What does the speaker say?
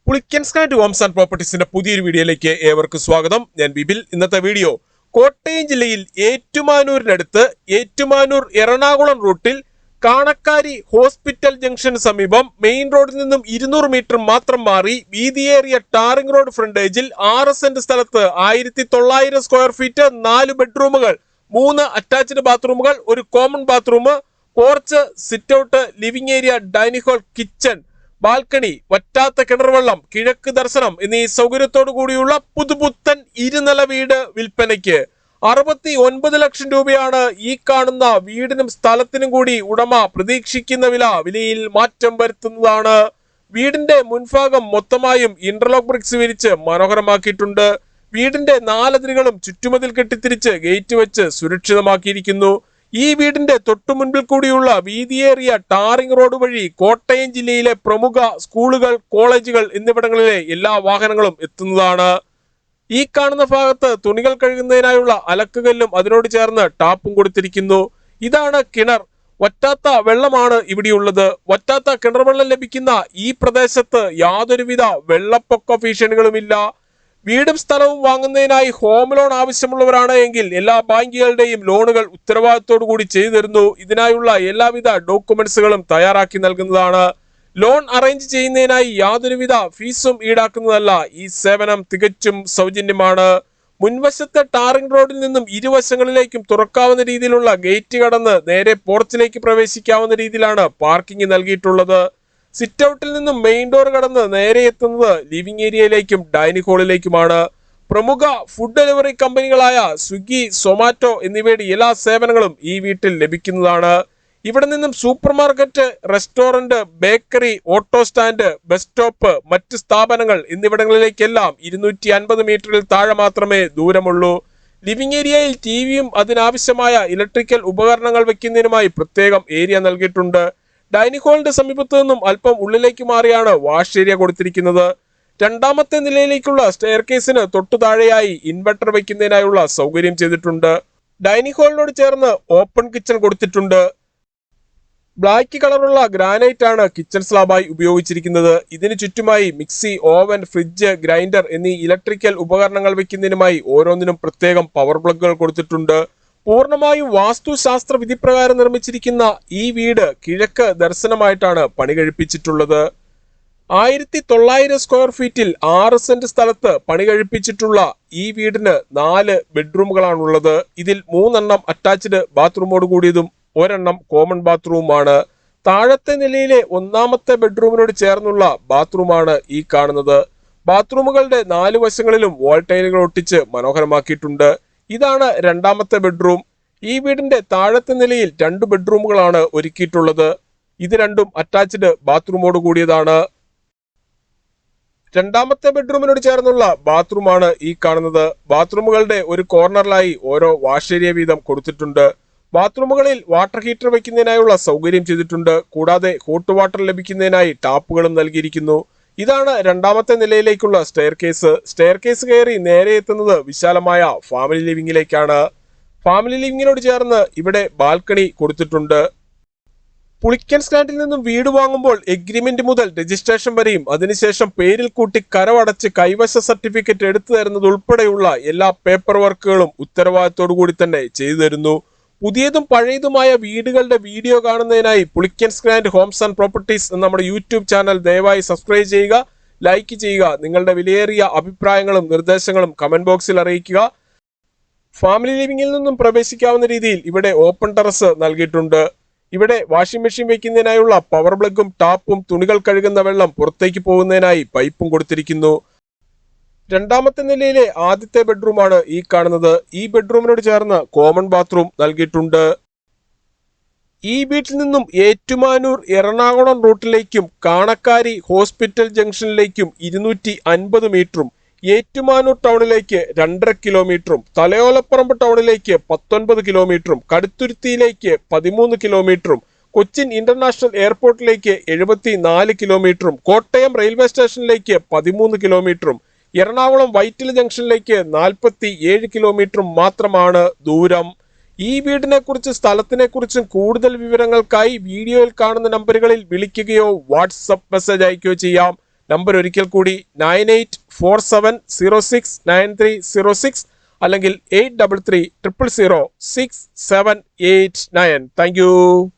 Pulickans and Holmes and പ്രോപ്പർട്ടീസിന്റെ പുതിയൊരു വീഡിയോയിലേക്ക് ഏവർക്കും സ്വാഗതം. ഞാൻ ബിബിൽ. ഇന്നത്തെ വീഡിയോ കോട്ടയം ജില്ലയിൽ ഏറ്റുമാനൂരിനടുത്ത് ഏറ്റുമാനൂർ എറണാകുളം റൂട്ടിൽ കാണക്കാരി ഹോസ്പിറ്റൽ ജംഗ്ഷന് സമീപം മെയിൻ റോഡിൽ നിന്നും 200 മീറ്റർ മാത്രം മാറി വീതിയേറിയ ടാറിംഗ് റോഡ് ഫ്രണ്ടേജിൽ 6 സെന്റ് സ്ഥലത്ത് 1900 സ്ക്വയർ ഫീറ്റ് 4 ബെഡ്റൂമുകൾ, 3 അറ്റാച്ച്ഡ് ബാത്റൂമുകൾ, ഒരു common bathroom, porch, sit out, living area, dining hall, kitchen, balcony, വറ്റാത്ത കിണർവെള്ളം, കിഴക്ക് ദർശനം എന്നീ സൗകര്യത്തോടു കൂടിയുള്ള പുതുപുത്തൻ ഇരുനില വീട് വിൽപ്പനയ്ക്ക്. 69 ലക്ഷം രൂപയാണ് ഈ കാണുന്ന വീടിനും സ്ഥലത്തിനും കൂടി ഉടമ പ്രതീക്ഷിക്കുന്ന വിലയിൽ മാറ്റം വരുത്തുന്നതാണ്. വീടിന്റെ മുൻഭാഗം മൊത്തമായും ഇന്റർലോക്ക് ബ്രിക്സ് വിരിച്ച് മനോഹരമാക്കിയിട്ടുണ്ട്. വീടിന്റെ 4 അതിരുകളും ചുറ്റുമതിൽ കെട്ടിത്തിരിച്ച് ഗേറ്റ് വെച്ച് സുരക്ഷിതമാക്കിയിരിക്കുന്നു. ഈ വീടിന്റെ തൊട്ടുമുൻപിൽ കൂടിയുള്ള വീതിയേറിയ ടാറിംഗ് റോഡ് വഴി കോട്ടയം ജില്ലയിലെ പ്രമുഖ സ്കൂളുകൾ, കോളേജുകൾ എന്നിവിടങ്ങളിലെ എല്ലാ വാഹനങ്ങളും എത്തുന്നതാണ്. ഈ കാണുന്ന ഭാഗത്ത് തുണികൾ കഴുകുന്നതിനായുള്ള അലക്കുകല്ലും അതിനോട് ചേർന്ന് ടാപ്പും കൊടുത്തിരിക്കുന്നു. ഇതാണ് കിണർ. വറ്റാത്ത വെള്ളമാണ് ഇവിടെയുള്ളത്. വറ്റാത്ത കിണർ വെള്ളം ലഭിക്കുന്ന ഈ പ്രദേശത്ത് യാതൊരുവിധ വെള്ളപ്പൊക്ക ഭീഷണികളുമില്ല. വീടും സ്ഥലവും വാങ്ങുന്നതിനായി ഹോം ലോൺ ആവശ്യമുള്ളവരാണ് എങ്കിൽ എല്ലാ ബാങ്കുകളുടെയും ലോണുകൾ ഉത്തരവാദിത്തോടു കൂടി ചെയ്തു തരുന്നു. ഇതിനായുള്ള എല്ലാവിധ ഡോക്യുമെന്റ്സുകളും തയ്യാറാക്കി നൽകുന്നതാണ്. ലോൺ അറേഞ്ച് ചെയ്യുന്നതിനായി യാതൊരുവിധ ഫീസും ഈടാക്കുന്നതല്ല. ഈ സേവനം തികച്ചും സൗജന്യമാണ്. മുൻവശത്തെ ടാറിംഗ് റോഡിൽ നിന്നും ഇരുവശങ്ങളിലേക്കും തുറക്കാവുന്ന രീതിയിലുള്ള ഗേറ്റ് കടന്ന് നേരെ പോർച്ചിലേക്ക് പ്രവേശിക്കാവുന്ന രീതിയിലാണ് പാർക്കിംഗ് നൽകിയിട്ടുള്ളത്. സിറ്റ് ഔട്ടിൽ നിന്നും മെയിൻ ഡോർ കടന്ന് നേരെ എത്തുന്നത് ലിവിംഗ് ഏരിയയിലേക്കും ഡൈനിങ് ഹാളിലേക്കുമാണ്. പ്രമുഖ ഫുഡ് ഡെലിവറി കമ്പനികളായ സ്വിഗ്ഗി, സൊമാറ്റോ എന്നിവയുടെ എല്ലാ സേവനങ്ങളും ഈ വീട്ടിൽ ലഭിക്കുന്നതാണ്. ഇവിടെ നിന്നും super market, restaurant, bakery, auto stand, bus stop, മറ്റ് സ്ഥാപനങ്ങൾ എന്നിവിടങ്ങളിലേക്കെല്ലാം 250 മീറ്ററിൽ താഴെ മാത്രമേ ദൂരമുള്ളൂ. ലിവിംഗ് ഏരിയയിൽ ടിവിയും അതിനാവശ്യമായ ഇലക്ട്രിക്കൽ ഉപകരണങ്ങൾ വെക്കുന്നതിനുമായി പ്രത്യേകം ഏരിയ നൽകിയിട്ടുണ്ട്. ഡൈനിങ് ഹാളിന്റെ സമീപത്ത് നിന്നും അല്പം ഉള്ളിലേക്ക് മാറിയാണ് വാഷ് ഏരിയ കൊടുത്തിരിക്കുന്നത്. 2ാമത്തെ നിലയിലേക്കുള്ള സ്റ്റെയർ കേസിന് തൊട്ടു താഴെയായി ഇൻവെർട്ടർ വയ്ക്കുന്നതിനായുള്ള സൗകര്യം ചെയ്തിട്ടുണ്ട്. ഡൈനിങ് ഹാളിനോട് ചേർന്ന് ഓപ്പൺ കിച്ചൺ കൊടുത്തിട്ടുണ്ട്. ബ്ലാക്ക് കളറുള്ള ഗ്രാനൈറ്റ് ആണ് കിച്ചൺ സ്ലാബായി ഉപയോഗിച്ചിരിക്കുന്നത്. ഇതിന് ചുറ്റുമായി മിക്സി, ഓവൻ, ഫ്രിഡ്ജ്, ഗ്രൈൻഡർ എന്നീ ഇലക്ട്രിക്കൽ ഉപകരണങ്ങൾ വെക്കുന്നതിനുമായി ഓരോന്നിനും പ്രത്യേകം പവർ പ്ലഗുകൾ കൊടുത്തിട്ടുണ്ട്. പൂർണ്ണമായും വാസ്തുശാസ്ത്ര വിധിപ്രകാരം നിർമ്മിച്ചിരിക്കുന്ന ഈ വീട് കിഴക്ക് ദർശനമായിട്ടാണ് പണി കഴിപ്പിച്ചിട്ടുള്ളത്. 1900 സ്ക്വയർ ഫീറ്റിൽ 6 സെന്റ് സ്ഥലത്ത് പണി കഴിപ്പിച്ചിട്ടുള്ള ഈ വീടിന് 4 ബെഡ്റൂമുകളാണുള്ളത്. ഇതിൽ 3 എണ്ണം അറ്റാച്ച്ഡ് ബാത്റൂമോട് കൂടിയതും 1 എണ്ണം കോമൺ ബാത്റൂമാണ്. താഴത്തെ നിലയിലെ 1ാമത്തെ ബെഡ്റൂമിനോട് ചേർന്നുള്ള ബാത്റൂമാണ് ഈ കാണുന്നത്. ബാത്റൂമുകളുടെ 4 വശങ്ങളിലും വാൾ ടൈലുകൾ ഒട്ടിച്ച് മനോഹരമാക്കിയിട്ടുണ്ട്. ഇതാണ് 2ാമത്തെ ബെഡ്റൂം. ഈ വീടിന്റെ താഴത്തെ നിലയിൽ 2 ബെഡ്റൂമുകളാണ് ഒരുക്കിയിട്ടുള്ളത്. ഇത് രണ്ടും അറ്റാച്ച്ഡ് ബാത്റൂമോട് കൂടിയതാണ്. 2ാമത്തെ ബെഡ്റൂമിനോട് ചേർന്നുള്ള ബാത്റൂമാണ് ഈ കാണുന്നത്. ബാത്റൂമുകളുടെ ഒരു കോർണറിലായി ഓരോ വാഷ് ഏരിയ വീതം കൊടുത്തിട്ടുണ്ട്. ബാത്റൂമുകളിൽ വാട്ടർ ഹീറ്റർ വയ്ക്കുന്നതിനായുള്ള സൗകര്യം ചെയ്തിട്ടുണ്ട്. കൂടാതെ ഹോട്ട് വാട്ടർ ലഭിക്കുന്നതിനായി ടാപ്പുകളും നൽകിയിരിക്കുന്നു. ഇതാണ് 2ാമത്തെ നിലയിലേക്കുള്ള സ്റ്റെയർ കേസ്. സ്റ്റെയർ കേസ് കയറി നേരെ എത്തുന്നത് വിശാലമായ ഫാമിലി ലിവിംഗിലേക്കാണ്. ഫാമിലി ലിവിംഗിനോട് ചേർന്ന് ഇവിടെ ബാൽക്കണി കൊടുത്തിട്ടുണ്ട്. പുളിക്കൻ സ്റ്റാൻഡിൽ നിന്നും വീട് വാങ്ങുമ്പോൾ എഗ്രിമെന്റ് മുതൽ രജിസ്ട്രേഷൻ വരെയും അതിനുശേഷം പേരിൽ കൂട്ടി കരവടച്ച് കൈവശ സർട്ടിഫിക്കറ്റ് എടുത്തു തരുന്നത് ഉൾപ്പെടെയുള്ള എല്ലാ പേപ്പർ വർക്കുകളും ഉത്തരവാദിത്തോടു കൂടി തന്നെ ചെയ്തു തരുന്നു. പുതിയതും പഴയതുമായ വീടുകളുടെ വീഡിയോ കാണുന്നതിനായി Pulickans and Holmes and properties എന്ന നമ്മുടെ യൂട്യൂബ് ചാനൽ ദയവായി സബ്സ്ക്രൈബ് ചെയ്യുക, ലൈക്ക് ചെയ്യുക. നിങ്ങളുടെ വിലയേറിയ അഭിപ്രായങ്ങളും നിർദ്ദേശങ്ങളും കമന്റ് ബോക്സിൽ അറിയിക്കുക. ഫാമിലി ലിവിംഗിൽ നിന്നും പ്രവേശിക്കാവുന്ന രീതിയിൽ ഇവിടെ ഓപ്പൺ ടെറസ് നൽകിയിട്ടുണ്ട്. ഇവിടെ വാഷിംഗ് മെഷീൻ വയ്ക്കുന്നതിനായുള്ള പവർ പ്ലഗും ടാപ്പും, തുണികൾ കഴുകുന്ന വെള്ളം പുറത്തേക്ക് പോകുന്നതിനായി പൈപ്പും കൊടുത്തിരിക്കുന്നു. 2ാമത്തെ നിലയിലെ ആദ്യത്തെ ബെഡ്റൂമാണ് ഈ കാണുന്നത്. ഈ ബെഡ്റൂമിനോട് ചേർന്ന് കോമൺ ബാത്റൂം നൽകിയിട്ടുണ്ട്. ഈ വീട്ടിൽ നിന്നും ഏറ്റുമാനൂർ എറണാകുളം റൂട്ടിലേക്കും കാണക്കാരി ഹോസ്പിറ്റൽ ജംഗ്ഷനിലേക്കും 250 മീറ്ററും, ഏറ്റുമാനൂർ ടൗണിലേക്ക് 2.5 കിലോമീറ്ററും, തലയോലപ്പറമ്പ് ടൗണിലേക്ക് 19 കിലോമീറ്ററും, കടുത്തുരുത്തിയിലേക്ക് 13 കിലോമീറ്ററും, കൊച്ചിൻ ഇന്റർനാഷണൽ എയർപോർട്ടിലേക്ക് 74 കിലോമീറ്ററും, കോട്ടയം റെയിൽവേ സ്റ്റേഷനിലേക്ക് 13 കിലോമീറ്ററും, എറണാകുളം വൈറ്റില ജംഗ്ഷനിലേക്ക് 47 കിലോമീറ്ററും മാത്രമാണ് ദൂരം. ഈ വീടിനെ കുറിച്ച് സ്ഥലത്തിനെ കുറിച്ചും കൂടുതൽ വിവരങ്ങൾക്കായി വീഡിയോയിൽ കാണുന്ന നമ്പറുകളിൽ വിളിക്കുകയോ വാട്സ്ആപ്പ് മെസ്സേജ് അയക്കുകയോ ചെയ്യാം. നമ്പർ ഒരിക്കൽ കൂടി 9847069306 അല്ലെങ്കിൽ 833006 789. Thank you.